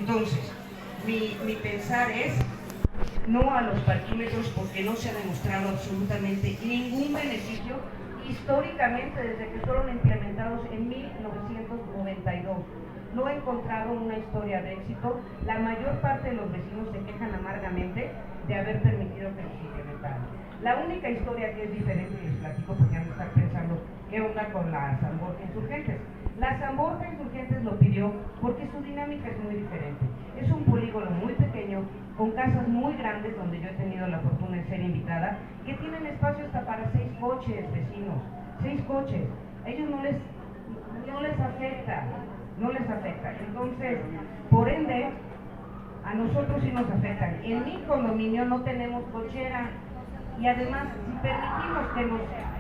Entonces, mi pensar es no a los parquímetros porque no se ha demostrado absolutamente ningún beneficio históricamente desde que fueron implementados en 1992. No he encontrado una historia de éxito. La mayor parte de los vecinos se quejan amargamente de haber permitido que los implementaran. La única historia que es diferente, les platico porque han de estar pensando qué onda con la San Borja Insurgentes. La San Borja Insurgentes lo pidió porque su dinámica es muy diferente. Es un polígono muy pequeño, con casas muy grandes, donde yo he tenido la fortuna de ser invitada, que tienen espacio hasta para 6 coches, vecinos. 6 coches. A ellos no les afecta. No les afecta. Entonces, por ende, a nosotros sí nos afectan. En mi condominio no tenemos cochera. Y además, si permitimos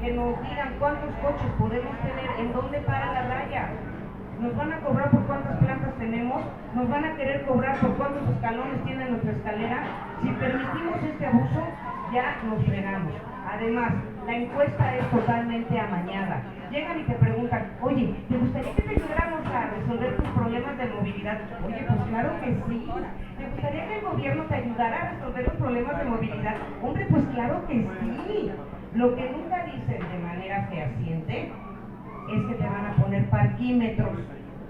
que nos digan cuántos coches podemos tener, en dónde para la raya, nos van a cobrar por cuántas plantas tenemos, nos van a querer cobrar por cuántos escalones tiene nuestra escalera. Si permitimos este abuso, ya nos fregamos. Además, la encuesta es totalmente amañada. Llegan y te preguntan, oye, ¿te gustaría que te ayudáramos a resolver tus problemas de movilidad? Oye, pues claro que sí. ¿Te gustaría que el gobierno te ayudara a resolver los problemas de movilidad? Hombre, pues claro que sí. Lo que nunca dicen de manera fehaciente es que te van a poner parquímetros.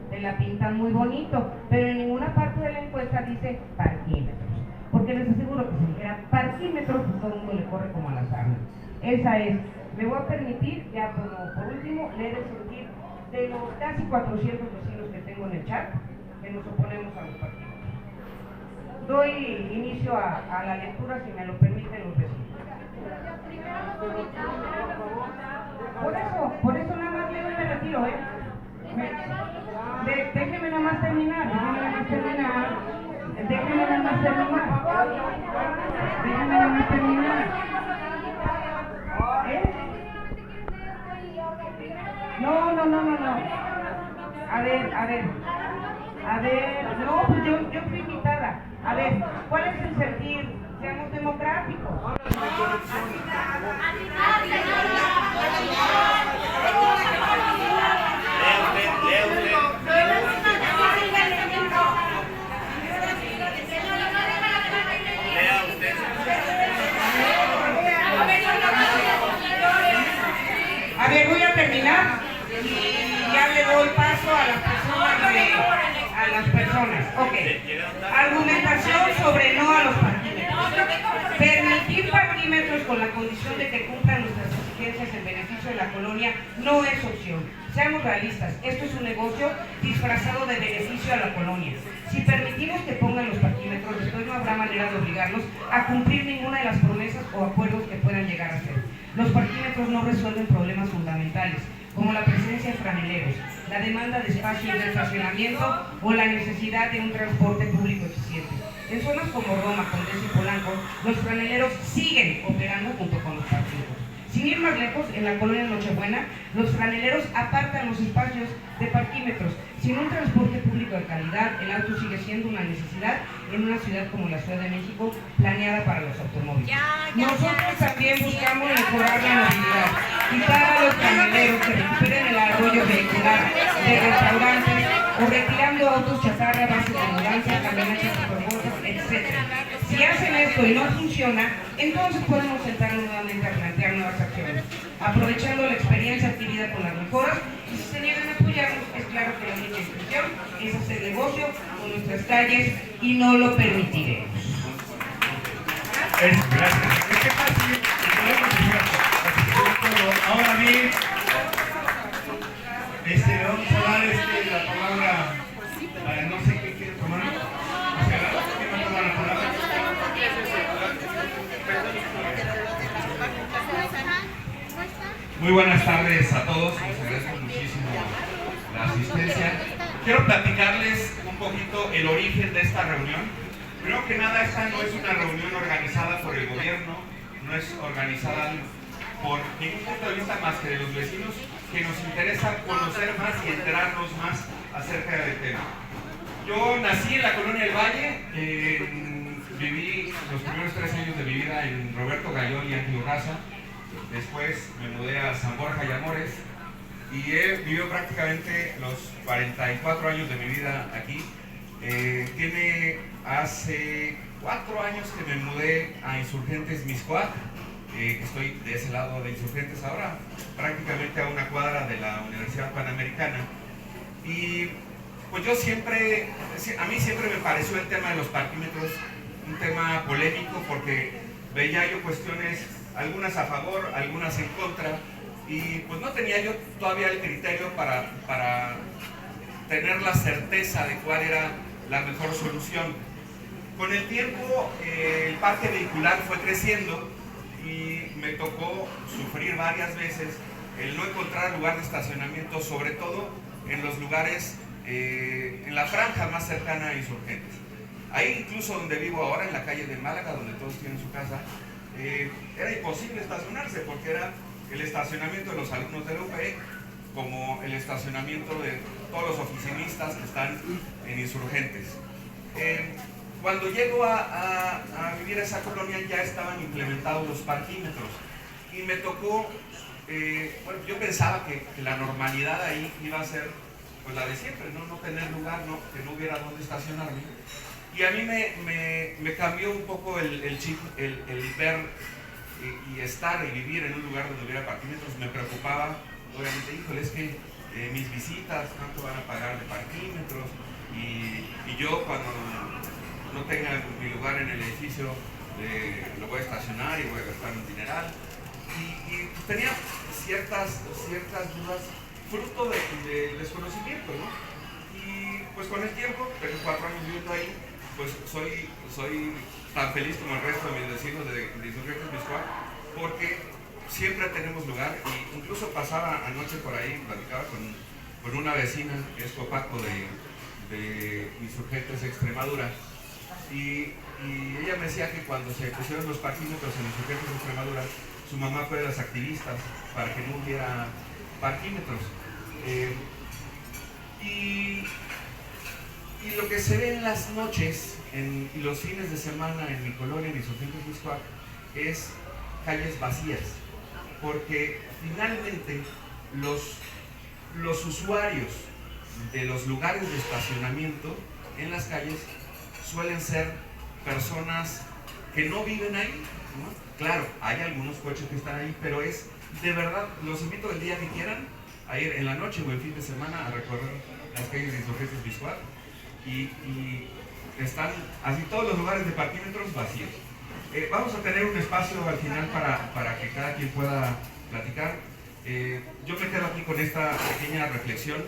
Te la pintan muy bonito, pero en ninguna parte de la encuesta dice parquímetros. Porque les aseguro que si dijera parquímetros, pues todo el mundo le corre como a las armas. Esa es. Me voy a permitir, ya como por último, leer el sentir de los casi 400 vecinos que tengo en el chat, que nos oponemos a los parquímetros. Doy inicio a la lectura, si me lo permiten los vecinos. Por eso nada más leo y me retiro, ¿eh? Déjeme nada más terminar. ¿Eh? No. A ver, no, pues yo fui invitada. A ver, ¿cuál es el sentir? Seamos democráticos. A ver, voy a terminar y ya le doy paso a las personas. Ok. Argumentación sobre no a los parquímetros. Permitir parquímetros con la condición de que cumplan nuestras exigencias en beneficio de la colonia no es opción. Seamos realistas, esto es un negocio disfrazado de beneficio a la colonia. Si permitimos que pongan los parquímetros, después no habrá manera de obligarlos a cumplir ninguna de las promesas o acuerdos que puedan llegar a hacer. Los parquímetros no resuelven problemas fundamentales, como la presencia de franeleros, la demanda de espacios de estacionamiento o la necesidad de un transporte público eficiente. En zonas como Roma, Condesa y Polanco, los franeleros siguen operando junto con los parquímetros. Sin ir más lejos, en la colonia Nochebuena, los franeleros apartan los espacios de parquímetros. Sin un transporte público de calidad, el auto sigue siendo una necesidad en una ciudad como la Ciudad de México, planeada para los automóviles. Nosotros también buscamos mejorar la movilidad, quitar a los franeleros que recuperen el arroyo vehicular de restaurantes o retirando autos chatarra, bases de mudanza, camionetas superbolsas, etc. Si hacen esto y no funciona, entonces podemos sentarnos nuevamente a plantear nuevas acciones, aprovechando la experiencia adquirida con las mejoras. Y si se niegan a apoyarnos, es claro que la única intención es hacer negocio con nuestras calles y no lo permitiremos. Gracias. ¿Qué pasa? Ahora bien, vamos a dar la palabra a no sé qué quiere tomar. Muy buenas tardes a todos, les agradezco muchísimo la asistencia. Quiero platicarles un poquito el origen de esta reunión. Primero que nada, esta no es una reunión organizada por el gobierno, no es organizada por ningún punto de vista más que de los vecinos, que nos interesa conocer más y enterarnos más acerca del tema. Yo nací en la Colonia del Valle, viví los primeros 3 años de mi vida en Roberto Gayol y Ángel Urraza. Después me mudé a San Borja y Amores y he vivido prácticamente los 44 años de mi vida aquí. Tiene hace 4 años que me mudé a Insurgentes Mixcoac. Estoy de ese lado de Insurgentes ahora, prácticamente a una cuadra de la Universidad Panamericana. Y pues a mí siempre me pareció el tema de los parquímetros un tema polémico, porque veía yo cuestiones, algunas a favor, algunas en contra, y pues no tenía yo todavía el criterio para tener la certeza de cuál era la mejor solución. Con el tiempo el parque vehicular fue creciendo y me tocó sufrir varias veces el no encontrar lugar de estacionamiento, sobre todo en los lugares, en la franja más cercana a Insurgentes. Ahí incluso donde vivo ahora, en la calle de Málaga, donde todos tienen su casa, era imposible estacionarse porque era el estacionamiento de los alumnos de la UPE, como el estacionamiento de todos los oficinistas que están en Insurgentes. Cuando llego a vivir a esa colonia ya estaban implementados los parquímetros y me tocó, bueno, yo pensaba que la normalidad ahí iba a ser pues la de siempre, no tener lugar, que no hubiera dónde estacionarme. Y a mí me cambió un poco el chip, el ver y estar y vivir en un lugar donde hubiera parquímetros. Me preocupaba, obviamente, híjole, es que mis visitas, ¿cuánto van a pagar de parquímetros? Y yo cuando no tenga mi lugar en el edificio, lo voy a estacionar y voy a gastar un dineral. Y tenía ciertas dudas, fruto de desconocimiento, ¿no? Y pues con el tiempo, tengo 4 años viviendo ahí, pues soy tan feliz como el resto de mis vecinos de Insurgentes Mixcoac, porque siempre tenemos lugar. Y incluso pasaba anoche por ahí, platicaba con una vecina que es copaco de Insurgentes Extremadura, y ella me decía que cuando se pusieron los parquímetros en Insurgentes Extremadura, su mamá fue de las activistas para que no hubiera parquímetros. Y lo que se ve en las noches y los fines de semana en mi colonia, en Insurgentes Mixcoac, es calles vacías, porque finalmente los usuarios de los lugares de estacionamiento en las calles suelen ser personas que no viven ahí, ¿no? Claro, hay algunos coches que están ahí, pero es de verdad, los invito el día que quieran a ir en la noche o el fin de semana a recorrer las calles de Insurgentes Mixcoac y están así todos los lugares de parquímetros vacíos. Vamos a tener un espacio al final para que cada quien pueda platicar. Yo me quedo aquí con esta pequeña reflexión.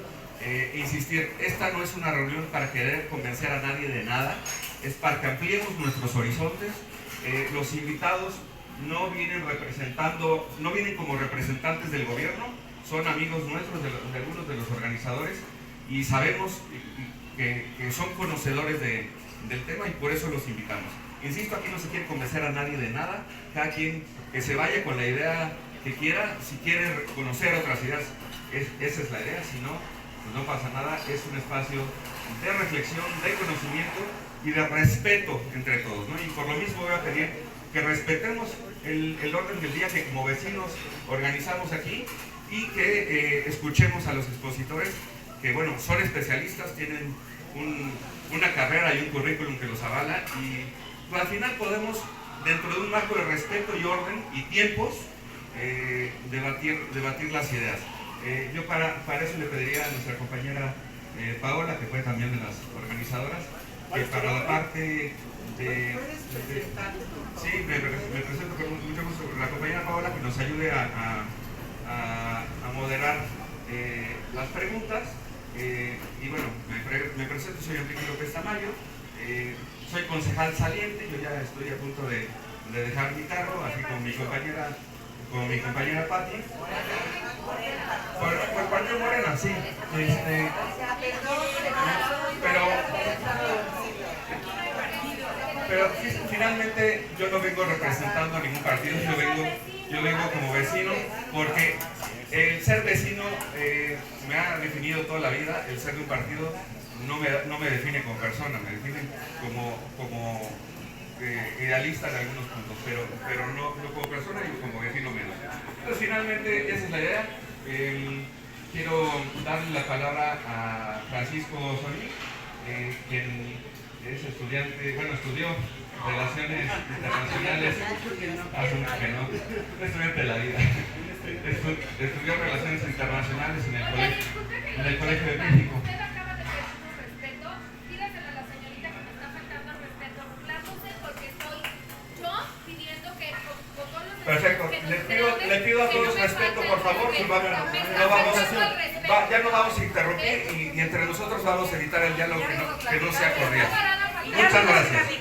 Insistir, esta no es una reunión para querer convencer a nadie de nada, es para que ampliemos nuestros horizontes. Los invitados no vienen como representantes del gobierno, son amigos nuestros de algunos de los organizadores, y sabemos que son conocedores del tema y por eso los invitamos. Insisto, aquí no se quiere convencer a nadie de nada, cada quien que se vaya con la idea que quiera. Si quiere conocer otras ideas, esa es la idea, si no, pues no pasa nada. Es un espacio de reflexión, de conocimiento y de respeto entre todos, ¿no? Y por lo mismo voy a pedir que respetemos el orden del día que como vecinos organizamos aquí, y que escuchemos a los expositores que, bueno, son especialistas, tienen una carrera y un currículum que los avala, y pues, al final podemos, dentro de un marco de respeto y orden y tiempos, debatir las ideas. Yo para eso le pediría a nuestra compañera Paola, que fue también de las organizadoras, que para la parte sí, me presento con mucho gusto, la compañera Paola, que nos ayude a moderar las preguntas. Y bueno, me presento, soy Enrique López Tamayo, soy concejal saliente, yo ya estoy a punto de dejar mi cargo, así con mi compañera Pati. Por Partido Morena, sí. Pero finalmente yo no vengo representando a ningún partido, yo vengo como vecino, porque el ser vecino me ha definido toda la vida. El ser de un partido no me define como persona, me define como idealista en algunos puntos, pero no como persona y como vecino menos. Entonces finalmente esa es la idea. Quiero darle la palabra a Francisco Solí, quien es estudiante, bueno, estudió Relaciones Internacionales, hace mucho que no, un estudiante de la vida, estudió Relaciones Internacionales en el Colegio de México. Perfecto, le pido a todos respeto, por favor, ya no vamos a interrumpir y entre nosotros vamos a evitar el diálogo que no sea cordial. Muchas gracias.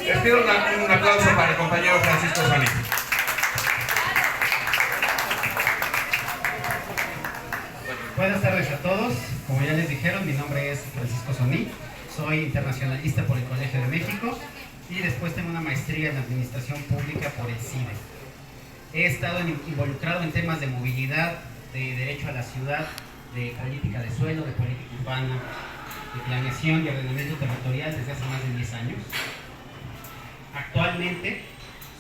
Les pido un aplauso para el compañero Francisco Soni. Buenas tardes a todos, como ya les dijeron, mi nombre es Francisco Soni, soy internacionalista por el Colegio de México y después tengo una maestría en Administración Pública por el CIDE. He estado involucrado en temas de movilidad, de derecho a la ciudad, de política de suelo, de política urbana, de planeación y ordenamiento territorial desde hace más de 10 años. Actualmente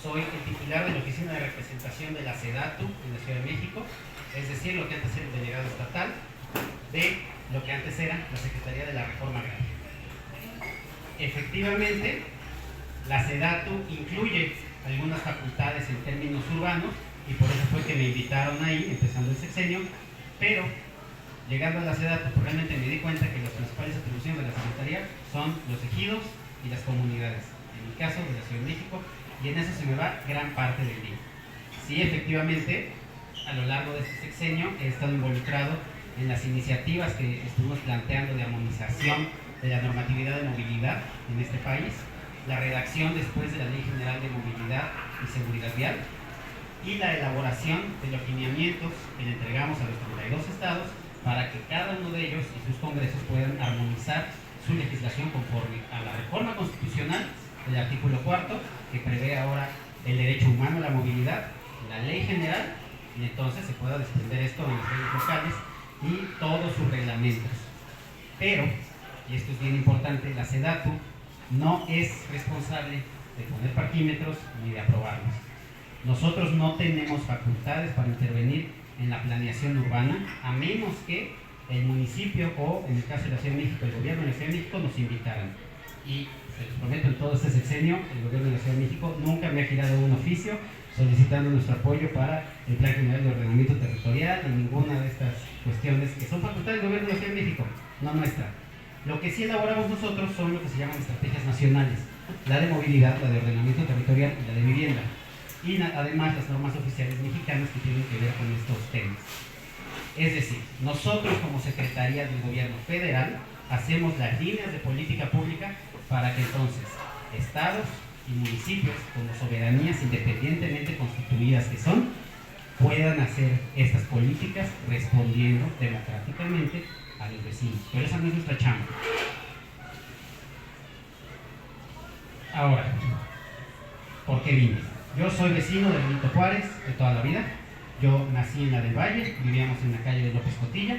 soy el titular de la Oficina de Representación de la SEDATU en la Ciudad de México, es decir, lo que antes era el delegado estatal de lo que antes era la Secretaría de la Reforma Agraria. Efectivamente, la SEDATU incluye algunas facultades en términos urbanos y por eso fue que me invitaron ahí, empezando el sexenio, pero llegando a la SEDATU pues realmente me di cuenta que las principales atribuciones de la Secretaría son los ejidos y las comunidades, en mi caso de la Ciudad de México, y en eso se me va gran parte del día. Sí, efectivamente, a lo largo de este sexenio he estado involucrado en las iniciativas que estuvimos planteando de armonización de la normatividad de movilidad en este país, la redacción después de la Ley General de Movilidad y Seguridad Vial y la elaboración de los lineamientos que le entregamos a los 32 estados para que cada uno de ellos y sus congresos puedan armonizar su legislación conforme a la reforma constitucional del artículo 4 que prevé ahora el derecho humano a la movilidad, la ley general, y entonces se pueda desprender esto en las leyes locales y todos sus reglamentos. Pero, y esto es bien importante, la SEDATU no es responsable de poner parquímetros ni de aprobarlos. Nosotros no tenemos facultades para intervenir en la planeación urbana, a menos que el municipio o, en el caso de la Ciudad de México, el gobierno de la Ciudad de México nos invitaran. Y se los prometo, en todo este sexenio, el gobierno de la Ciudad de México nunca me ha girado un oficio solicitando nuestro apoyo para el Plan General de Ordenamiento Territorial y ninguna de estas cuestiones que son facultades del gobierno de la Ciudad de México, no nuestra. Lo que sí elaboramos nosotros son lo que se llaman estrategias nacionales, la de movilidad, la de ordenamiento territorial y la de vivienda. Y además las normas oficiales mexicanas que tienen que ver con estos temas. Es decir, nosotros como Secretaría del Gobierno Federal hacemos las líneas de política pública para que entonces estados y municipios como soberanías independientemente constituidas que son, puedan hacer estas políticas respondiendo democráticamente a los vecinos. Pero esa no es nuestra chamba. Ahora, ¿por qué vine? Yo soy vecino de Benito Juárez de toda la vida. Yo nací en la del Valle, vivíamos en la calle de López Cotilla.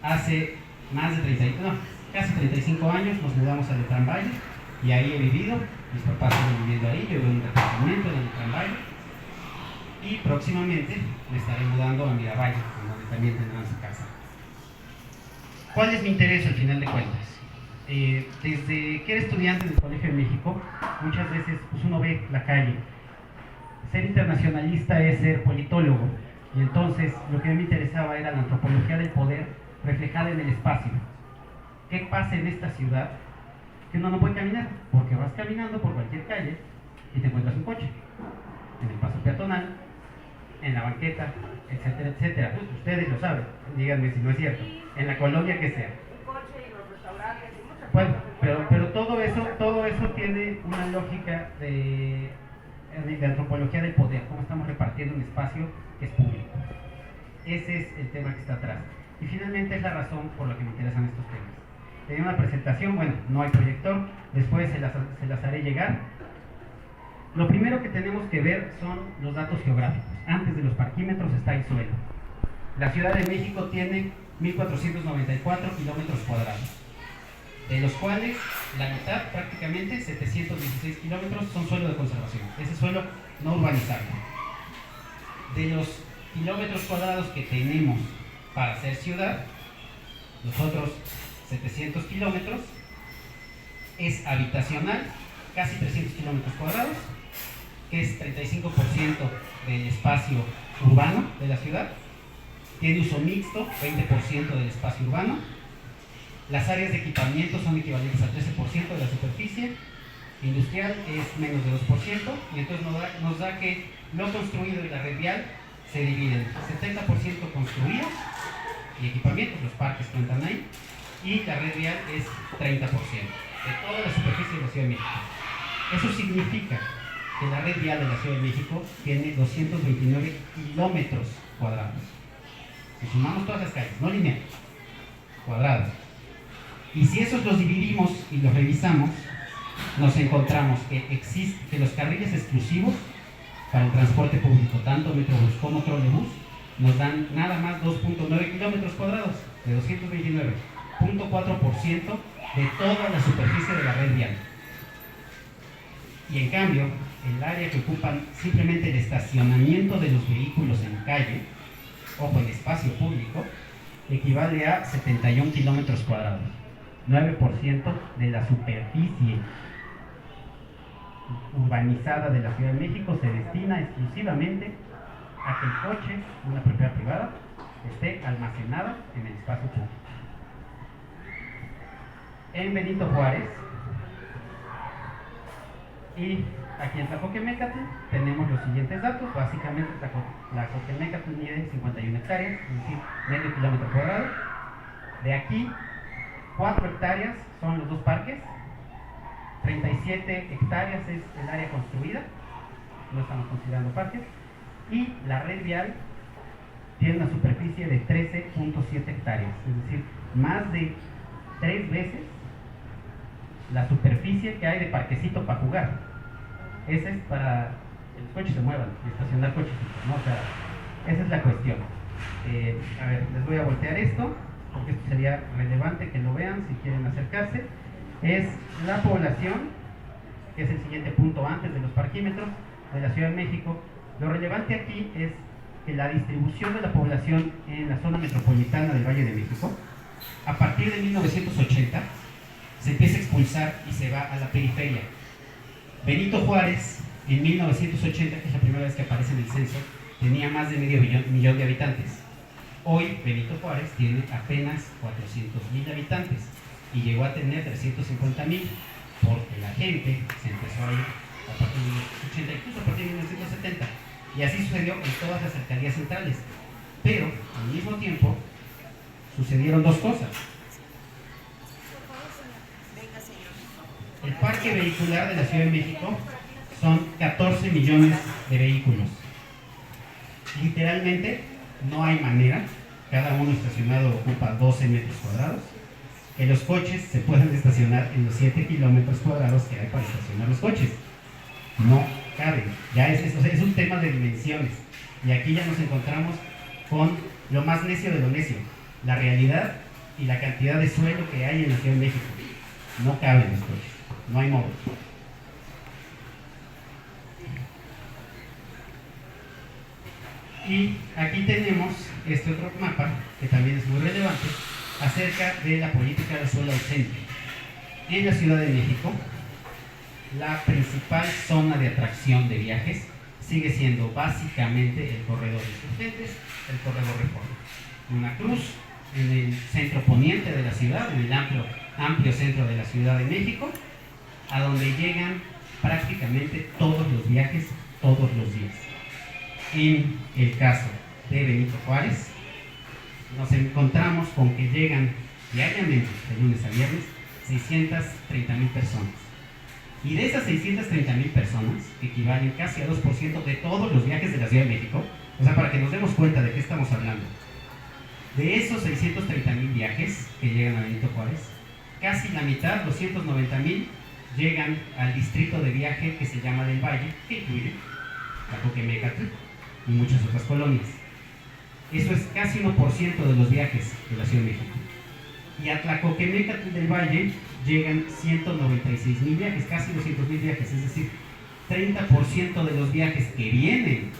Hace más de casi 35 años nos mudamos a Letrán Valle y ahí he vivido. Mis papás siguen viviendo ahí, yo vivo en un departamento en Letrán Valle. Y próximamente me estaré mudando a Miravalle, donde también tendrán su casa. ¿Cuál es mi interés al final de cuentas? Desde que era estudiante del Colegio de México, muchas veces pues, uno ve la calle. Ser internacionalista es ser politólogo, y entonces lo que a mí me interesaba era la antropología del poder reflejada en el espacio. ¿Qué pasa en esta ciudad? Que uno no puede caminar, porque vas caminando por cualquier calle y te encuentras un coche, en el paso peatonal, en la banqueta, etcétera, etcétera. Pues ustedes lo saben, díganme si no es cierto, en la colonia que sea. Bueno, pero todo eso tiene una lógica de antropología del poder, cómo estamos repartiendo un espacio que es público. Ese es el tema que está atrás. Y finalmente es la razón por la que me interesan estos temas. Tenía una presentación, bueno, no hay proyector, después se las haré llegar. Lo primero que tenemos que ver son los datos geográficos. Antes de los parquímetros está el suelo. La Ciudad de México tiene 1.494 kilómetros cuadrados, de los cuales la mitad, prácticamente 716 kilómetros, son suelo de conservación, ese suelo no urbanizable. De los kilómetros cuadrados que tenemos para ser ciudad, los otros 700 kilómetros, es habitacional, casi 300 kilómetros cuadrados, que es 35% del espacio urbano de la ciudad. Tiene uso mixto, 20% del espacio urbano. Las áreas de equipamiento son equivalentes al 13% de la superficie. Industrial es menos de 2%, y entonces nos da que lo construido y la red vial se dividen 70% construidos y equipamientos, los parques cuentan ahí, y la red vial es 30% de toda la superficie de la Ciudad de México. Eso significa que la red vial de la Ciudad de México tiene 229 kilómetros cuadrados. Si sumamos todas las calles, no lineales, cuadrados. Y si esos los dividimos y los revisamos, nos encontramos que los carriles exclusivos para el transporte público, tanto Metrobús como Trolebús, nos dan nada más 2.9 kilómetros cuadrados de 229, 0.4% de toda la superficie de la red vial. Y en cambio, el área que ocupan simplemente el estacionamiento de los vehículos en calle, ojo, en espacio público, equivale a 71 kilómetros cuadrados, 9% de la superficie urbanizada de la Ciudad de México se destina exclusivamente a que el coche, una propiedad privada, esté almacenada en el espacio público. En Benito Juárez y aquí en Tlacoquemécatl tenemos los siguientes datos. Básicamente Tlacoquemécatl mide 51 hectáreas, es decir, medio kilómetro cuadrado. De aquí, 4 hectáreas son los dos parques, 37 hectáreas es el área construida, no estamos considerando parques, y la red vial tiene una superficie de 13.7 hectáreas, es decir, más de 3 veces la superficie que hay de parquecito para jugar. Ese es para que los coches se muevan y estacionar coches, ¿no? O sea, esa es la cuestión. A ver, les voy a voltear esto, porque esto sería relevante que lo vean si quieren acercarse. Es la población, que es el siguiente punto antes de los parquímetros de la Ciudad de México. Lo relevante aquí es que la distribución de la población en la zona metropolitana del Valle de México, a partir de 1980, se empieza a expulsar y se va a la periferia. Benito Juárez, en 1980, que es la primera vez que aparece en el censo, tenía más de medio millón de habitantes. Hoy Benito Juárez tiene apenas 400,000 habitantes y llegó a tener 350,000 porque la gente se empezó a ir a partir de los 80, incluso a partir de 1970, y así sucedió en todas las alcaldías centrales. Pero al mismo tiempo sucedieron dos cosas. El parque vehicular de la Ciudad de México son 14 millones de vehículos. Literalmente no hay manera, cada uno estacionado ocupa 12 metros cuadrados, que los coches se puedan estacionar en los 7 kilómetros cuadrados que hay para estacionar los coches. No caben. Ya es un tema de dimensiones. Y aquí ya nos encontramos con lo más necio de lo necio, la realidad y la cantidad de suelo que hay en la Ciudad de México. No caben los coches, no hay modo. Y aquí tenemos este otro mapa, que también es muy relevante, acerca de la política de suelo ausente. En la Ciudad de México, la principal zona de atracción de viajes sigue siendo básicamente el corredor Insurgentes, el corredor Reforma. Una cruz en el centro poniente de la ciudad, en el amplio centro de la Ciudad de México, a donde llegan prácticamente todos los viajes, todos los días. En el caso de Benito Juárez, nos encontramos con que llegan diariamente, de lunes a viernes, 630,000 personas. Y de esas 630,000 personas, que equivalen casi a 2% de todos los viajes de la Ciudad de México, o sea, para que nos demos cuenta de qué estamos hablando, de esos 630,000 viajes que llegan a Benito Juárez, casi la mitad, 290,000, llegan al distrito de viaje que se llama del Valle, que incluye Tlacoquemécatl y muchas otras colonias. Eso es casi 1% de los viajes de la Ciudad de México. Y a Tlacoquemécatl del Valle llegan 196,000 viajes, casi 200,000 viajes, es decir, 30% de los viajes que vienen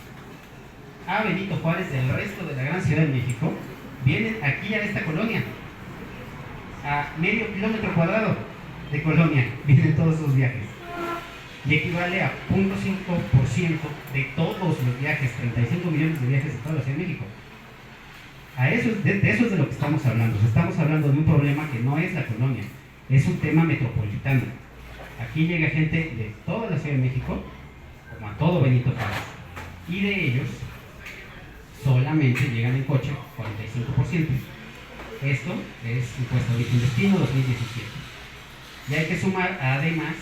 a Benito Juárez del resto de la gran Ciudad de México vienen aquí a esta colonia. a medio kilómetro cuadrado de colonia vienen todos esos viajes. Y equivale a 0.5% de todos los viajes, 35 millones de viajes de toda la Ciudad de México. De eso es de lo que estamos hablando. Estamos hablando de un problema que no es la colonia, es un tema metropolitano. Aquí llega gente de toda la Ciudad de México, como a todo Benito Juárez, y de ellos solamente llegan en coche 45%. Esto es Impuesto de Origen Destino 2017. Y hay que sumar además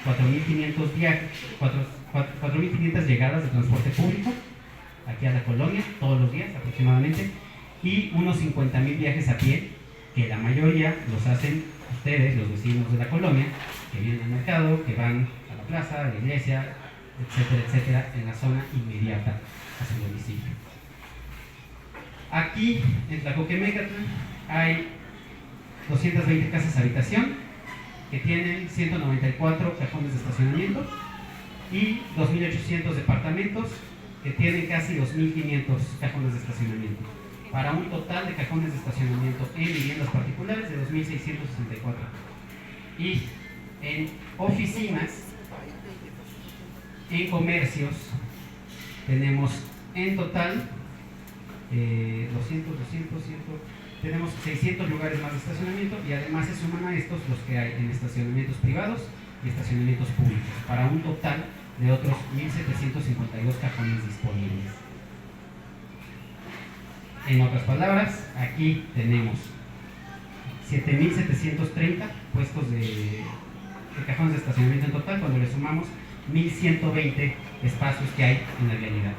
4.500 llegadas de transporte público aquí a la colonia todos los días aproximadamente, y unos 50.000 viajes a pie, que la mayoría los hacen ustedes, los vecinos de la colonia, que vienen al mercado, que van a la plaza, a la iglesia, etcétera, etcétera, en la zona inmediata a su domicilio. Aquí en Tlacoquemécatl hay 220 casas habitación que tienen 194 cajones de estacionamiento y 2.800 departamentos que tienen casi 2.500 cajones de estacionamiento, para un total de cajones de estacionamiento en viviendas particulares de 2.664. Y en oficinas, en comercios, tenemos en total 200, tenemos 600 lugares más de estacionamiento, y además se suman a estos los que hay en estacionamientos privados y estacionamientos públicos, para un total de otros 1.752 cajones disponibles. En otras palabras, aquí tenemos 7.730 puestos de cajones de estacionamiento en total, cuando le sumamos 1.120 espacios que hay en la vialidad.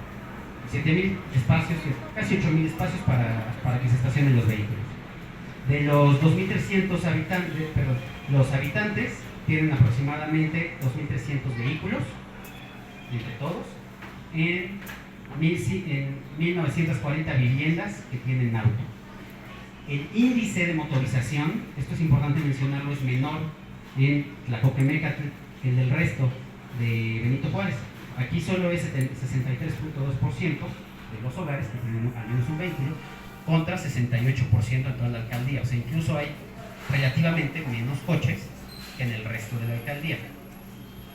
7.000 espacios, casi 8.000 espacios para que se estacionen los vehículos. De los 2.300 habitantes, los habitantes tienen aproximadamente 2.300 vehículos, entre todos, en 1.940 viviendas que tienen auto. El índice de motorización, esto es importante mencionarlo, es menor en Tlacoquemécatl que el del resto de Benito Juárez. Aquí solo es 63.2% de los hogares que tienen al menos un vehículo, contra 68% en toda la alcaldía. O sea, incluso hay relativamente menos coches que en el resto de la alcaldía.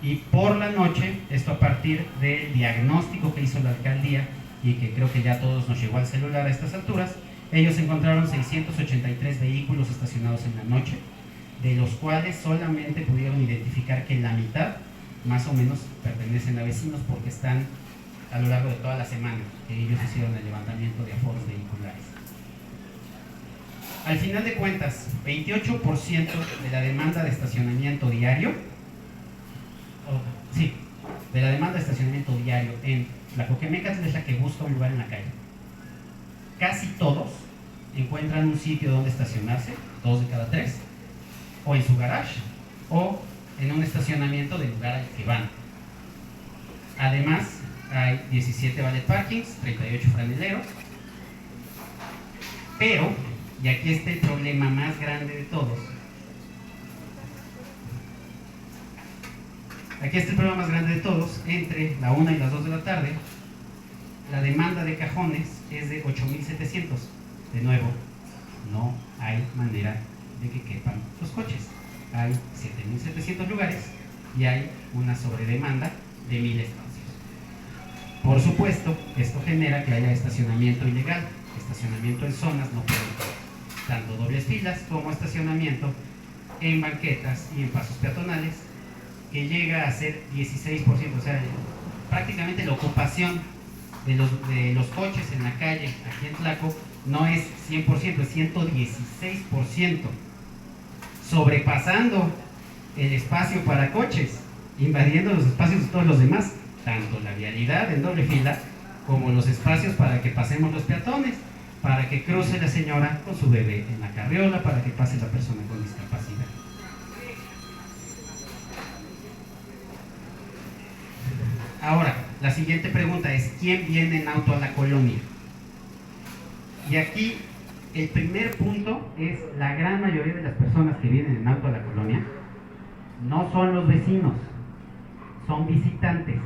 Y por la noche, esto a partir del diagnóstico que hizo la alcaldía, y que creo que ya a todos nos llegó al celular a estas alturas, ellos encontraron 683 vehículos estacionados en la noche, de los cuales solamente pudieron identificar que la mitad más o menos pertenecen a vecinos, porque están a lo largo de toda la semana que ellos hicieron el levantamiento de aforos vehiculares. Al final de cuentas, 28% de la demanda de estacionamiento diario, de la demanda de estacionamiento diario en Tlacoquemécatl es la que busca un lugar en la calle. Casi todos encuentran un sitio donde estacionarse, 2 de cada 3, o en su garage, o en un estacionamiento del lugar al que van. Además, hay 17 valet parkings, 38 franeleros, pero, y aquí está el problema más grande de todos, entre la 1 y las 2 de la tarde, la demanda de cajones es de 8.700. De nuevo, no hay manera de que quepan los coches. Hay 7.700 lugares y hay una sobredemanda de 1.000 espacios. Por supuesto, esto genera que haya estacionamiento ilegal, estacionamiento en zonas no permitidas, tanto dobles filas como estacionamiento en banquetas y en pasos peatonales, que llega a ser 16%, o sea, prácticamente la ocupación de los coches en la calle aquí en Tlaco no es 100%, es 116%, sobrepasando el espacio para coches, invadiendo los espacios de todos los demás, tanto la vialidad en doble fila como los espacios para que pasemos los peatones, para que cruce la señora con su bebé en la carriola, para que pase la persona con discapacidad. Ahora, la siguiente pregunta es: ¿quién viene en auto a la colonia? Y aquí el primer punto es: la gran mayoría de las personas que vienen en auto a la colonia no son los vecinos, son visitantes.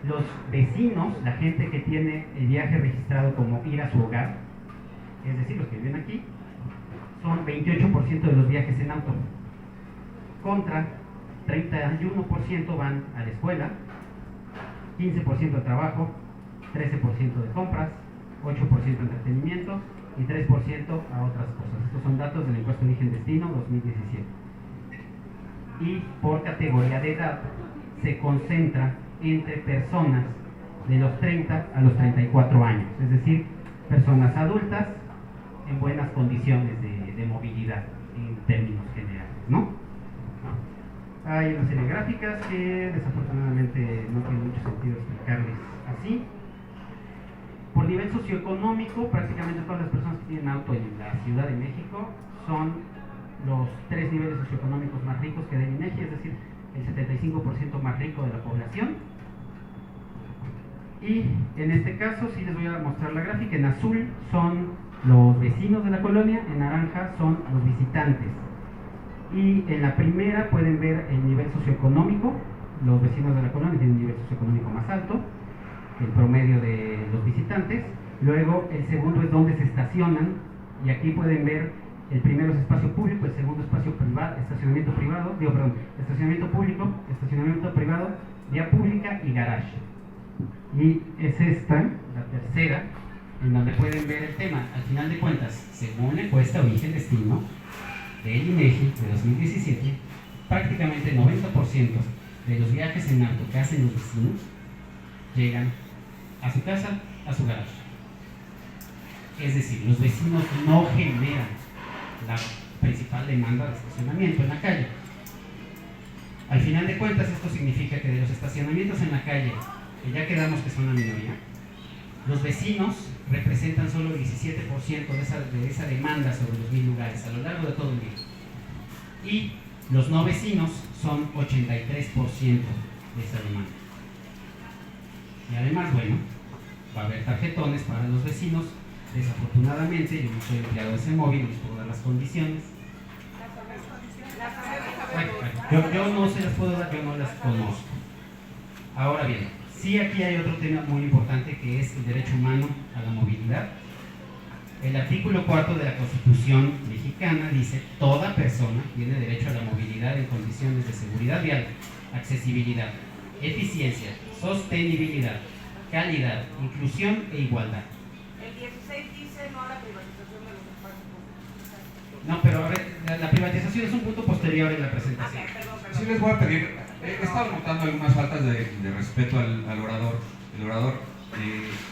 Los vecinos, la gente que tiene el viaje registrado como ir a su hogar, es decir, los que viven aquí, son 28% de los viajes en auto, contra 31% van a la escuela, 15% al trabajo, 13% de compras, 8% entretenimiento y 3% a otras cosas. Estos son datos de la encuesta Origen-Destino 2017. Y por categoría de edad se concentra entre personas de los 30 a los 34 años, es decir, personas adultas en buenas condiciones de movilidad en términos generales, ¿no? Hay una serie de gráficas que desafortunadamente no tiene mucho sentido explicarles así. Por nivel socioeconómico, prácticamente todas las personas que tienen auto en la Ciudad de México son los 3 niveles socioeconómicos más ricos que da el INEGI, es decir, el 75% más rico de la población. Y en este caso sí les voy a mostrar la gráfica. En azul son los vecinos de la colonia, en naranja son los visitantes. Y en la primera pueden ver el nivel socioeconómico. Los vecinos de la colonia tienen un nivel socioeconómico más alto, el promedio de los visitantes. Luego el segundo es donde se estacionan, y aquí pueden ver el primero es espacio público, el segundo espacio privado, estacionamiento público, estacionamiento privado, vía pública y garage. Y es esta, la tercera, en donde pueden ver el tema. Al final de cuentas, según la encuesta Origen-Destino del INEGI de 2017, prácticamente 90% de los viajes en auto que hacen los vecinos llegan a su casa, a su garage. Es decir, los vecinos no generan la principal demanda de estacionamiento en la calle. Al final de cuentas, esto significa que de los estacionamientos en la calle, que ya quedamos que son la minoría, los vecinos representan solo el 17% de esa demanda sobre los 1000 lugares a lo largo de todo el día. Y los no vecinos son 83% de esa demanda. Y además, bueno, va a haber tarjetones para los vecinos. Desafortunadamente, yo no soy empleado de ese móvil, no les puedo dar las condiciones. Yo no se las puedo dar, yo no las conozco. Ahora bien, sí, aquí hay otro tema muy importante, que es el derecho humano a la movilidad. El artículo 4 de la Constitución mexicana dice: toda persona tiene derecho a la movilidad en condiciones de seguridad vial, accesibilidad, eficiencia, sostenibilidad, calidad, inclusión e igualdad. El 16 dice no a la privatización de los espacios públicos. No, pero a ver, la privatización es un punto posterior en la presentación. Sí les voy a pedir, he estado notando algunas faltas de respeto al orador. El orador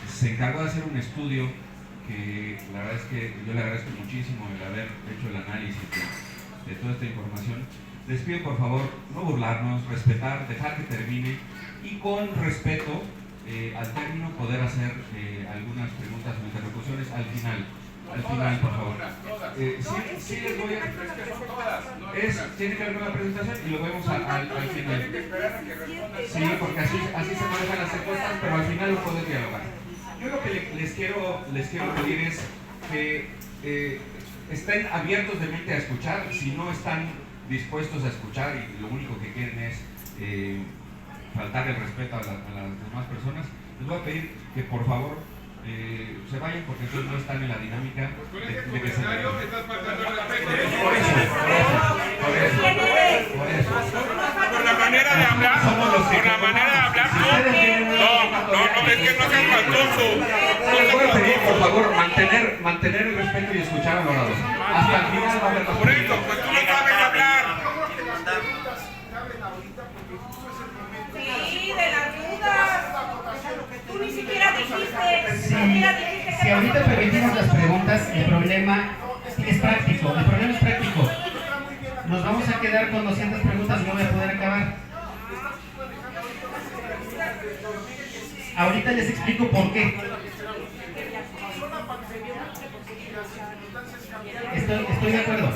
se encargó de hacer un estudio que la verdad es que yo le agradezco muchísimo el haber hecho el análisis de toda esta información. Les pido por favor no burlarnos, respetar, dejar que termine y con respeto al término poder hacer algunas preguntas o interlocuciones al final. Al final, por favor. Sí les voy a... tiene que ver con la presentación y lo vemos al final. Sí, porque así se manejan las encuestas, pero al final lo pueden dialogar. Yo lo que les quiero pedir es que estén abiertos de mente a escuchar. Si no están dispuestos a escuchar y lo único que quieren es faltar el respeto a las demás personas, les voy a pedir que por favor se vayan, porque entonces no están en la dinámica de que se vayan. Por eso. Por la manera de hablar, no, es que no sean faltoso. Les voy a pedir, por favor, mantener el respeto y escuchar al orador. Hasta el final va a haber más. Por eso, pues tú no sabes hablar. Sí, de las dudas. Tú ni siquiera dijiste. Si ahorita permitimos las preguntas, el problema es práctico. Nos vamos a quedar con 200 preguntas y no voy a poder acabar. Ahorita les explico por qué. Estoy de acuerdo.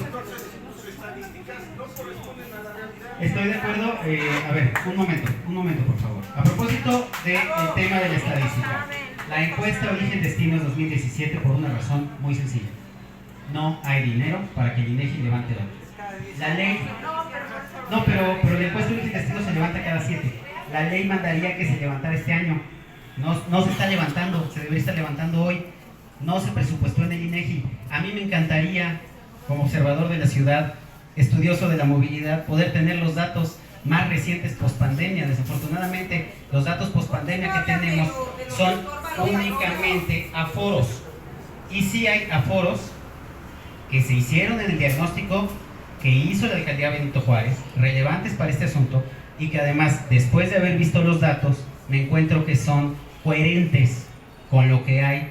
A ver, un momento, por favor. A propósito del tema de la estadística, la encuesta Origen-Destino 2017, por una razón muy sencilla: no hay dinero para que el INEGI levante datos. La ley, no, pero la encuesta Origen-Destino se levanta cada 7. La ley mandaría que se levantara este año. No se está levantando, se debería estar levantando hoy. No se presupuestó en el INEGI. A mí me encantaría como observador de la ciudad, estudioso de la movilidad, poder tener los datos más recientes post-pandemia. Desafortunadamente, los datos post-pandemia que tenemos son únicamente aforos. Y sí hay aforos que se hicieron en el diagnóstico que hizo la alcaldía Benito Juárez, relevantes para este asunto, y que además, después de haber visto los datos, me encuentro que son coherentes con lo que hay.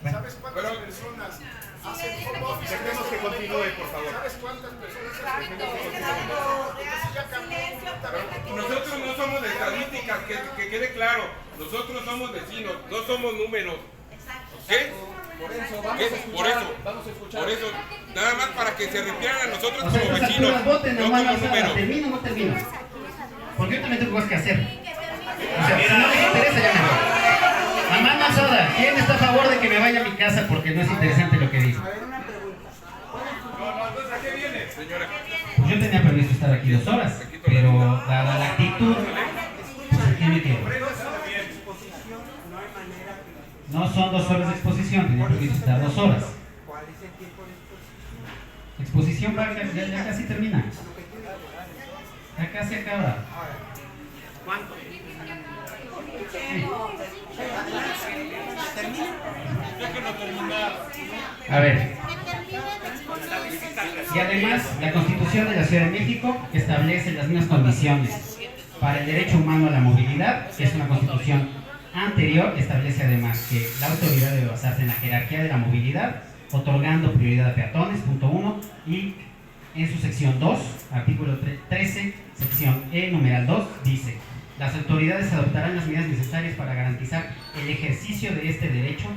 Bueno. ¿Sabes cuántas personas hacen home office? Dejemos que continúe, por favor. ¿Sabes cuántas personas hacen home office? Nosotros no somos de estadísticas, que quede claro. Nosotros somos vecinos, no somos números. ¿Qué? Por eso, vamos ¿Qué? a escuchar. Por eso, nada más para que se refieran a nosotros O sea, como estas vecinos, alturas voten no nomás, como o sea, números. ¿termino o no termino? Porque yo también tengo cosas que hacer. O sea, si no les interesa, ya me voy. Mamá Mazada, ¿quién está a favor de que me vaya a mi casa porque no es interesante lo que dice? Señora, Pues yo tenía previsto estar aquí 2 horas, pero dada la actitud, pues aquí me quedo. No son 2 horas de exposición, tenía previsto estar 2 horas. Exposición va, ya casi termina. Ya casi acaba. A ver. Y además, la Constitución de la Ciudad de México establece las mismas condiciones para el derecho humano a la movilidad, que es una constitución anterior, establece además que la autoridad debe basarse en la jerarquía de la movilidad, otorgando prioridad a peatones, punto 1, y en su sección 2, artículo 13, sección E, numeral 2, dice: las autoridades adoptarán las medidas necesarias para garantizar el ejercicio de este derecho,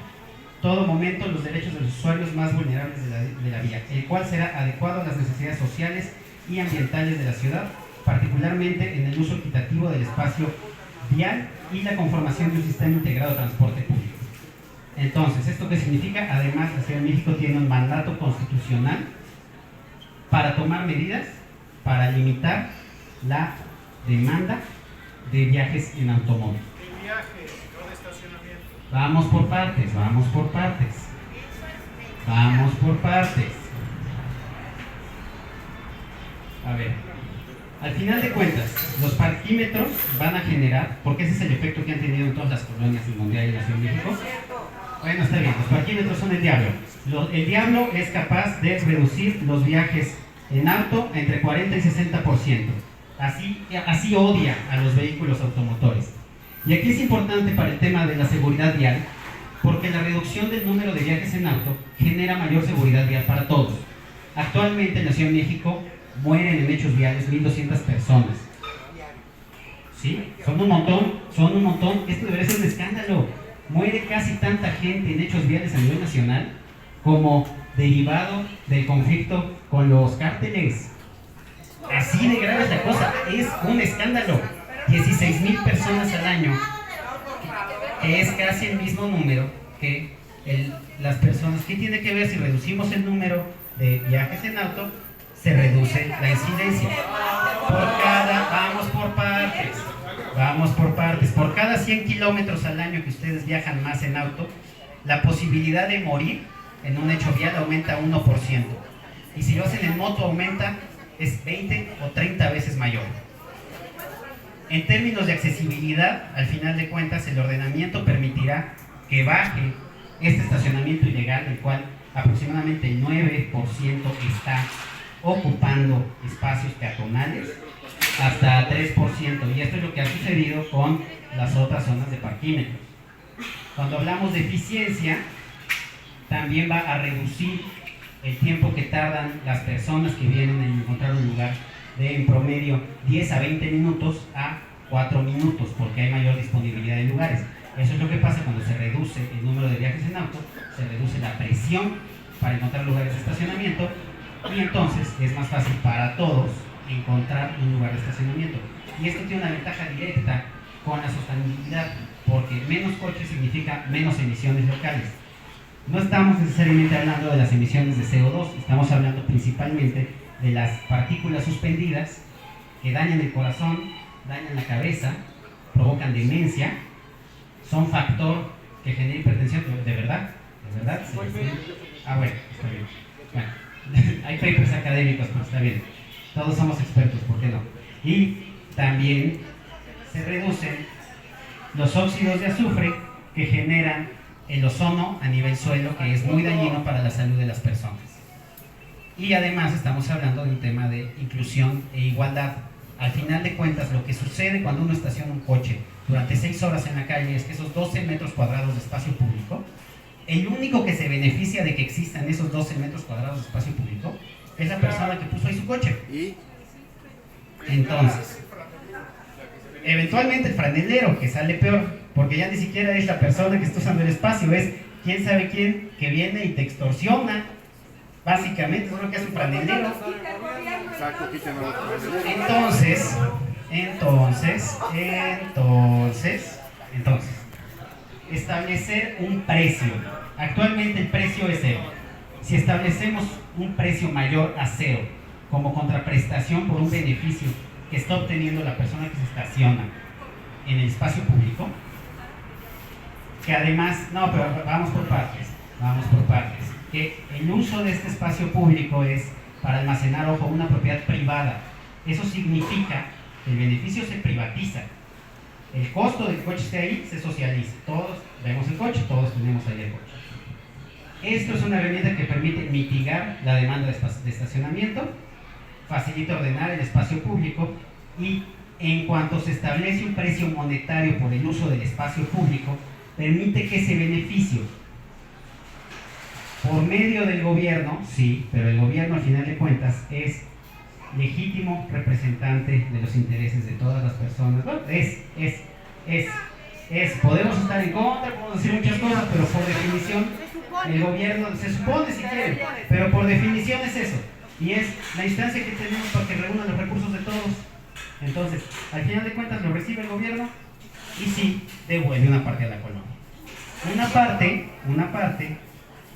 todo momento, los derechos de los usuarios más vulnerables de la vía, el cual será adecuado a las necesidades sociales y ambientales de la ciudad, particularmente en el uso equitativo del espacio vial y la conformación de un sistema integrado de transporte público. Entonces, ¿esto qué significa? Además, la Ciudad de México tiene un mandato constitucional para tomar medidas para limitar la demanda de viajes en automóvil. De viaje, no de estacionamiento. Vamos por partes, vamos por partes. Vamos por partes. A ver, al final de cuentas, los parquímetros van a generar, porque ese es el efecto que han tenido en todas las colonias del Mundial y en la Ciudad de México. Bueno, está bien, los parquímetros son el diablo. El diablo es capaz de reducir los viajes en auto entre 40 y 60%. Así odia a los vehículos automotores. Y aquí es importante para el tema de la seguridad vial, porque la reducción del número de viajes en auto genera mayor seguridad vial para todos. Actualmente en la Ciudad de México mueren en hechos viales 1,200 personas. ¿Sí? Son un montón. Esto debería ser un escándalo. Muere casi tanta gente en hechos viales a nivel nacional como derivado del conflicto con los cárteles. Así de grave es la cosa, es un escándalo. 16,000 personas al año, que es casi el mismo número que las personas. ¿Qué tiene que ver? Si reducimos el número de viajes en auto, se reduce la incidencia. Vamos por partes. Por cada 100 kilómetros al año que ustedes viajan más en auto, la posibilidad de morir en un hecho vial aumenta 1%. Y si lo hacen en moto aumenta, es 20 o 30 veces mayor. En términos de accesibilidad, al final de cuentas, el ordenamiento permitirá que baje este estacionamiento ilegal, el cual aproximadamente el 9% está ocupando espacios peatonales, hasta 3%. Y esto es lo que ha sucedido con las otras zonas de parquímetros. Cuando hablamos de eficiencia, también va a reducir el tiempo que tardan las personas que vienen a encontrar un lugar de en promedio 10 a 20 minutos a 4 minutos, porque hay mayor disponibilidad de lugares. Eso es lo que pasa cuando se reduce el número de viajes en auto, se reduce la presión para encontrar lugares de estacionamiento, y entonces es más fácil para todos encontrar un lugar de estacionamiento. Y esto tiene una ventaja directa con la sostenibilidad, porque menos coches significa menos emisiones locales. No estamos necesariamente hablando de las emisiones de CO2, estamos hablando principalmente de las partículas suspendidas que dañan el corazón, dañan la cabeza, provocan demencia, son factor que genera hipertensión. ¿De verdad? ¿De verdad? Ah, bueno, está bien. Bueno, Hay papers académicos, pero está bien. Todos somos expertos, ¿por qué no? Y también se reducen los óxidos de azufre que generan el ozono a nivel suelo, que es muy dañino para la salud de las personas. Y además estamos hablando de un tema de inclusión e igualdad. Al final de cuentas, lo que sucede cuando uno estaciona un coche durante 6 horas en la calle es que esos 12 metros cuadrados de espacio público, el único que se beneficia de que existan esos 12 metros cuadrados de espacio público es la persona que puso ahí su coche. Entonces, eventualmente el franelero, que sale peor, porque ya ni siquiera es la persona que está usando el espacio, es quién sabe quién que viene y te extorsiona. Básicamente, es lo que hace un franelero. Entonces, establecer un precio. Actualmente el precio es 0. Si establecemos un precio mayor a 0 como contraprestación por un beneficio que está obteniendo la persona que se estaciona en el espacio público, que además, no, pero vamos por partes, que el uso de este espacio público es para almacenar, ojo, una propiedad privada. Eso significa que el beneficio se privatiza. El costo del coche esté ahí, se socializa. Todos vemos el coche, todos tenemos ahí el coche. Esto es una herramienta que permite mitigar la demanda de estacionamiento, facilita ordenar el espacio público y en cuanto se establece un precio monetario por el uso del espacio público, permite que ese beneficio, por medio del gobierno, sí, pero el gobierno al final de cuentas es legítimo representante de los intereses de todas las personas. Bueno, podemos estar en contra, podemos decir muchas cosas, pero por definición el gobierno, se supone si quiere, pero por definición es eso, y es la instancia que tenemos para que reúna los recursos de todos. Entonces, al final de cuentas lo recibe el gobierno y sí, devuelve una parte a la colonia. Una parte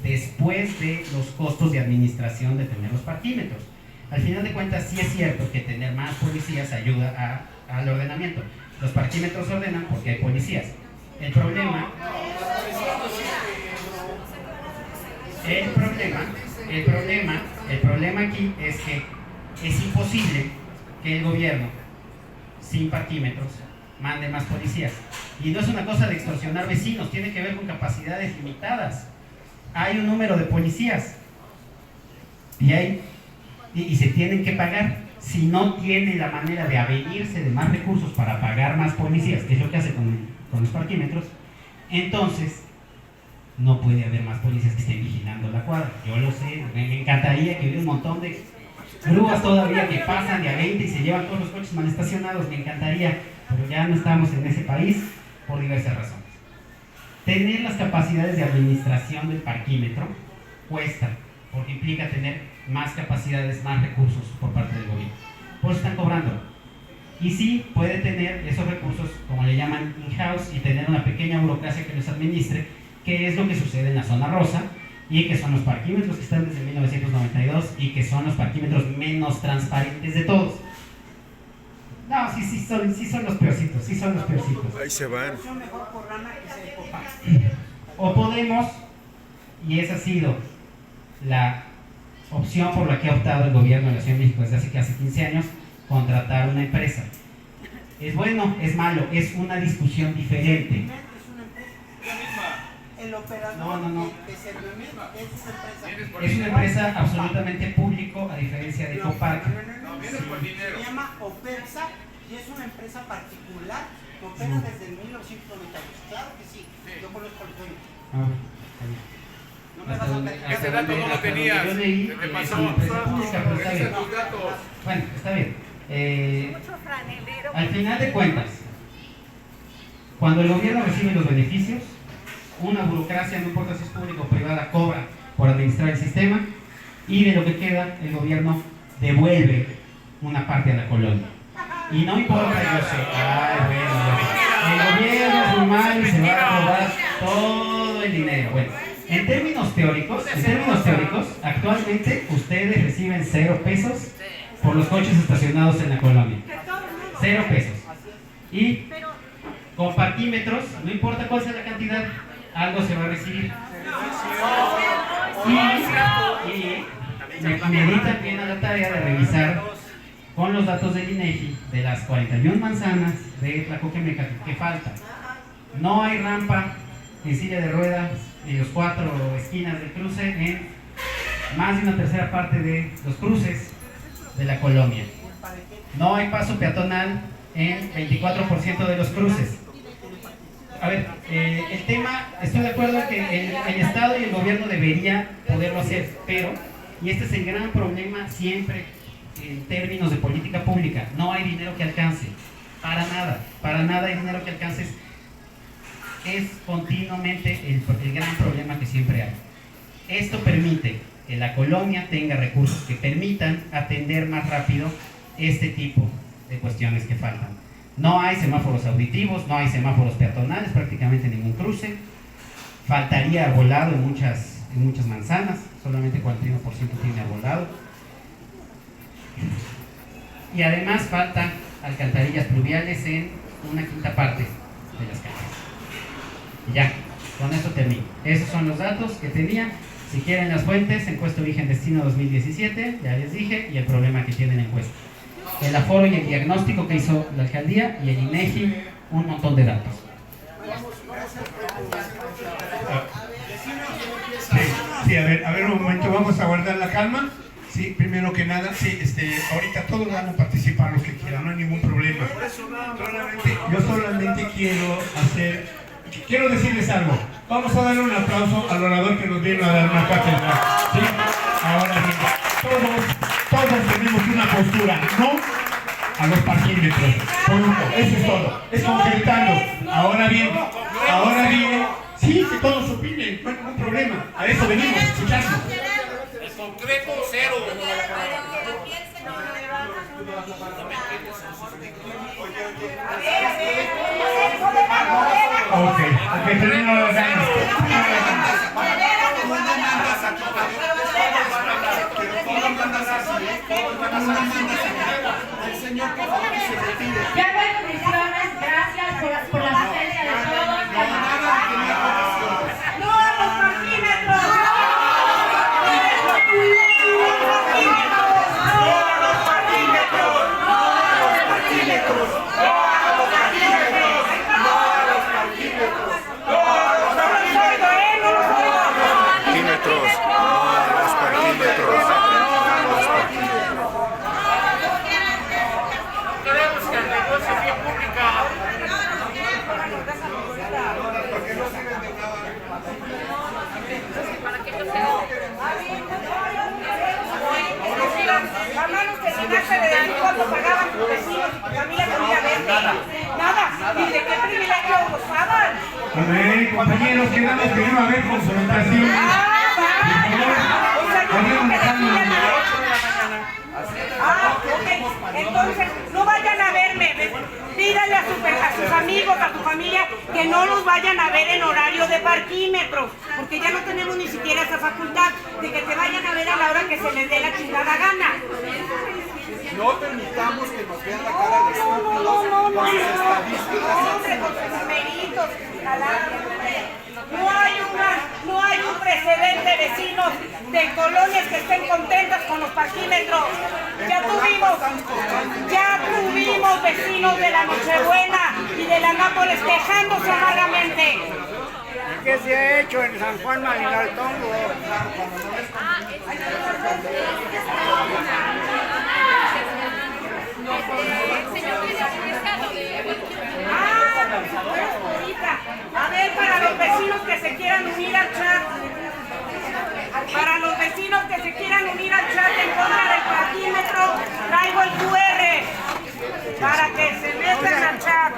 después de los costos de administración de tener los parquímetros. Al final de cuentas sí es cierto que tener más policías ayuda al ordenamiento. Los parquímetros ordenan porque hay policías. El problema aquí es que es imposible que el gobierno sin parquímetros mande más policías. Y no es una cosa de extorsionar vecinos, tiene que ver con capacidades limitadas. Hay un número de policías y se tienen que pagar. Si no tiene la manera de avenirse de más recursos para pagar más policías, que es lo que hace con los parquímetros, entonces no puede haber más policías que estén vigilando la cuadra. Yo lo sé, me encantaría que hubiera un montón de grúas todavía que pasan de a 20 y se llevan todos los coches mal estacionados, me encantaría, pero ya no estamos en ese país por diversas razones. Tener las capacidades de administración del parquímetro cuesta, porque implica tener más capacidades, más recursos por parte del gobierno. Por eso están cobrando. Y sí, puede tener esos recursos, como le llaman in-house, y tener una pequeña burocracia que los administre, que es lo que sucede en la zona rosa, y que son los parquímetros que están desde 1992 y que son los parquímetros menos transparentes de todos. No, sí son los peorcitos, Ahí se van. O podemos, y esa ha sido la opción por la que ha optado el gobierno de la Ciudad de México desde hace casi 15 años, contratar una empresa. ¿Es bueno? ¿Es malo? Es una discusión diferente. El operador No. de Servimento es esa empresa. Es una empresa absolutamente público, a diferencia de Coparc. Viene por dinero. Se llama Opersa y es una empresa particular que opera desde 1992. Claro que sí, yo conozco el dueño. No me vas a platicar. Ese dato no lo tenías. Yo leí Se te es pasó. una empresa pública, pero está bien. Tus datos. Bueno, está bien. Al final de cuentas, cuando el gobierno recibe los beneficios, una burocracia, no importa si es pública o privada, cobra por administrar el sistema, y de lo que queda, el gobierno devuelve una parte a la colonia. Y no importa, yo sé, el gobierno es muy malo y se va a robar todo el dinero. Bueno, en términos teóricos, actualmente ustedes reciben 0 pesos por los coches estacionados en la colonia. 0 pesos. Y con parquímetros, no importa cuál sea la cantidad, algo se va a recibir. me di también a la tarea de revisar con los datos del INEGI de las 41 manzanas de Tlacoquemeca que faltan. No hay rampa en silla de ruedas en los 4 esquinas del cruce en más de una tercera parte de los cruces de la colonia. No hay paso peatonal en 24% de los cruces. A ver, el tema, estoy de acuerdo que el Estado y el gobierno debería poderlo hacer, pero, y este es el gran problema siempre en términos de política pública, no hay dinero que alcance, para nada hay dinero que alcance, es continuamente el gran problema que siempre hay. Esto permite que la colonia tenga recursos que permitan atender más rápido este tipo de cuestiones que faltan. No hay semáforos auditivos, no hay semáforos peatonales, prácticamente en ningún cruce. Faltaría arbolado en muchas manzanas, solamente 41% tiene arbolado. Y además faltan alcantarillas pluviales en una quinta parte de las calles. Y ya, con esto termino. Esos son los datos que tenía. Si quieren las fuentes, encuesta origen destino 2017, ya les dije, y el problema que tiene la encuesta. El aforo y el diagnóstico que hizo la alcaldía y el INEGI, un montón de datos. Sí, a ver un momento, vamos a guardar la calma. Sí, primero que nada, sí, ahorita todos van a participar los que quieran, no hay ningún problema. Yo solamente quiero decirles algo. Vamos a darle un aplauso al orador que nos vino a dar una cátedra. ¿Sí? Ahora bien, todos tenemos una postura, no a los parquímetros. Eso es todo. Es concretando. Ahora bien, sí, que todos opinen, no hay ningún problema. A eso venimos, escuchando. El concreto cero. Ok, termino los daños. Ya no hay condiciones, gracias por la asistencia de todos. ¡No a los parquímetros! Cuando pagaban tus vecinos y tu familia podía verte. Nada. ¿Y de qué privilegio gozaban? A ver, compañeros, quedamos que no va a haber confrontación. Ok. Entonces, no vayan a verme. Pídale a sus amigos, a tu familia, que no los vayan a ver en horario de parquímetros, porque ya no tenemos ni siquiera esa facultad de que te vayan a ver a la hora que se les dé la chingada gana. No permitamos que nos vean la cara de estúpidos con sus estadísticas. Con sus numeritos. No hay un precedente, vecinos de colonias que estén contentas con los parquímetros. Ya tuvimos vecinos de la Nochebuena y de la Nápoles quejándose amargamente. ¿Qué se ha hecho en San Juan Malinaltongo? A ver, para los vecinos que se quieran unir al chat, en contra del parquímetro, traigo el QR para que se metan al chat.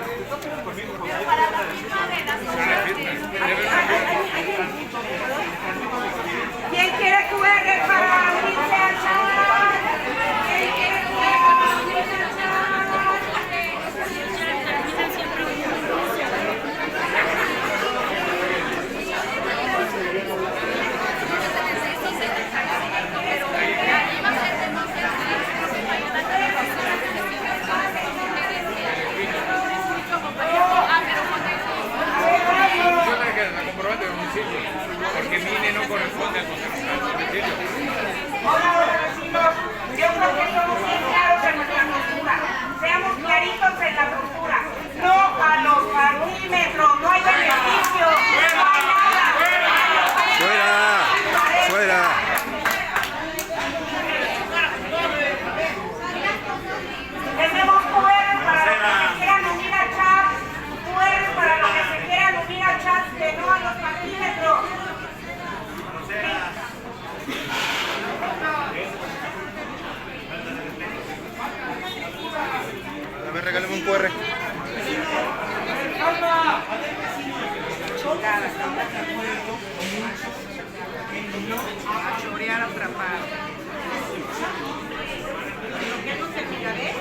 ¿Quién quiere QR para unirse al chat? Pásame un QR. A chorear a otra parte. ¿Por qué no se mira, ves?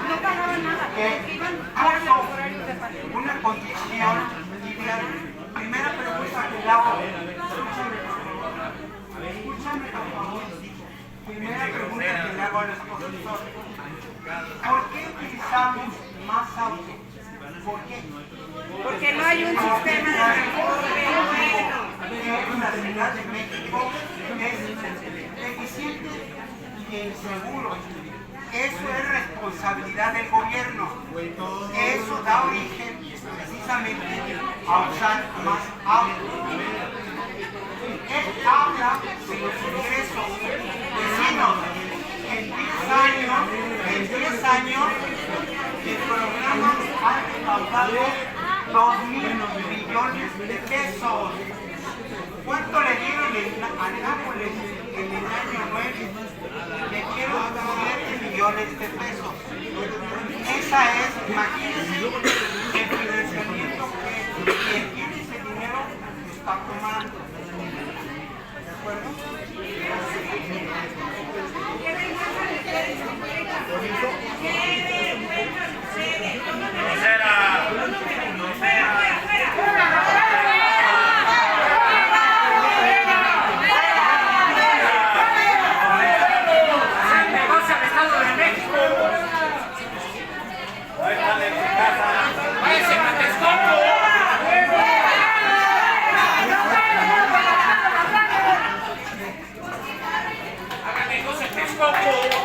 No pagaban nada. Iban a los horarios de partido. Una condición ideal. Primera pregunta que le hago. Escúchame, por favor. Primera pregunta que le hago al expositor. ¿Por qué utilizamos más autos? ¿Por qué? Porque no hay un sistema de transporte bueno. La Ciudad de México es deficiente y inseguro. Eso es responsabilidad del gobierno. Eso da origen precisamente a usar más autos. Él habla de los ingresos. Vecinos, en 10 años el programa ha recaudado 2.000 millones de pesos. ¿Cuánto le dieron a Nápoles en el año 9? Le dieron 7 millones de pesos. Esa es, imagínense, el financiamiento que quien tiene ese dinero está tomando. ¿De acuerdo? ¿Qué vergüenza de ustedes? ¿Qué vergüenza de ustedes? ¡Fuera! ¡Fuera, fuera, fuera! Texcoco.